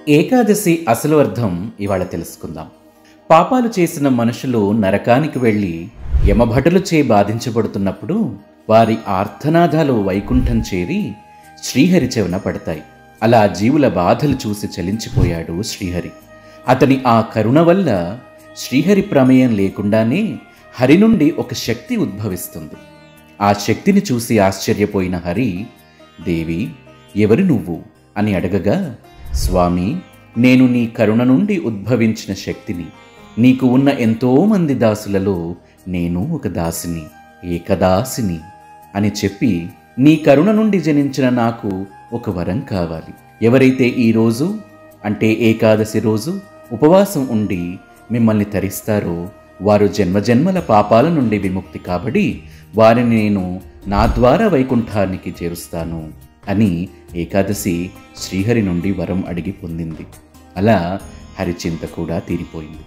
ఏకాదశి అసలు అర్థం ఇవాళ తెలుసుకుందాం. పాపాలు చేసిన మనుషులు నరకానికి వెళ్ళి యమభటులచే బాధించబడుతున్నప్పుడు వారి ఆర్తనాదాలు వైకుంఠం చేరి శ్రీహరి చెవున పడతాయి. అలా జీవుల బాధలు చూసి చలించిపోయాడు శ్రీహరి. అతని ఆ కరుణ వల్ల శ్రీహరి ప్రమేయం లేకుండానే హరి నుండి ఒక శక్తి ఉద్భవిస్తుంది. ఆ శక్తిని చూసి ఆశ్చర్యపోయిన హరి, దేవి ఎవరు నువ్వు అని అడగగా, స్వామి, నేను నీ కరుణ నుండి ఉద్భవించిన శక్తిని. నీకు ఉన్న ఎంతోమంది దాసులలో నేను ఒక దాసిని, ఏకదాసిని అని చెప్పి, నీ కరుణ నుండి జనించిన నాకు ఒక వరం కావాలి. ఎవరైతే ఈరోజు అంటే ఏకాదశి రోజు ఉపవాసం ఉండి మిమ్మల్ని తరిస్తారో వారు జన్మజన్మల పాపాల నుండి విముక్తి కాబడి వారిని నేను నా ద్వారా వైకుంఠానికి చేరుస్తాను అని ఏకాదశి శ్రీహరి నుండి వరం అడిగి పొందింది. అలా హరిచింత కూడా తీరిపోయింది.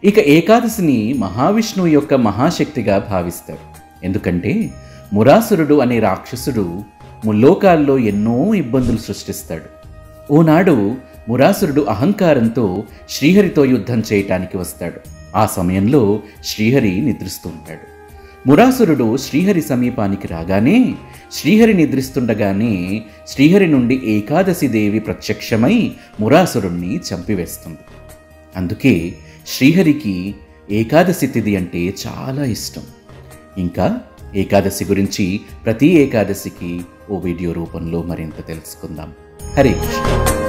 ఇక ఏకాదశిని మహావిష్ణువు యొక్క మహాశక్తిగా భావిస్తారు. ఎందుకంటే మురాసురుడు అనే రాక్షసుడు ముల్లోకాల్లో ఎన్నో ఇబ్బందులు సృష్టిస్తాడు. ఓనాడు మురాసురుడు అహంకారంతో శ్రీహరితో యుద్ధం చేయటానికి వస్తాడు. ఆ సమయంలో శ్రీహరి నిద్రిస్తూ ఉంటాడు. మురాసురుడు శ్రీహరి సమీపానికి రాగానే, శ్రీహరి నిద్రిస్తుండగానే శ్రీహరి నుండి ఏకాదశి దేవి ప్రత్యక్షమై మురాసురుణ్ణి చంపివేస్తుంది. అందుకే శ్రీహరికి ఏకాదశి తిథి అంటే చాలా ఇష్టం. ఇంకా ఏకాదశి గురించి ప్రతి ఏకాదశికి ఓ వీడియో రూపంలో మరింత తెలుసుకుందాం. హరే కృష్ణ.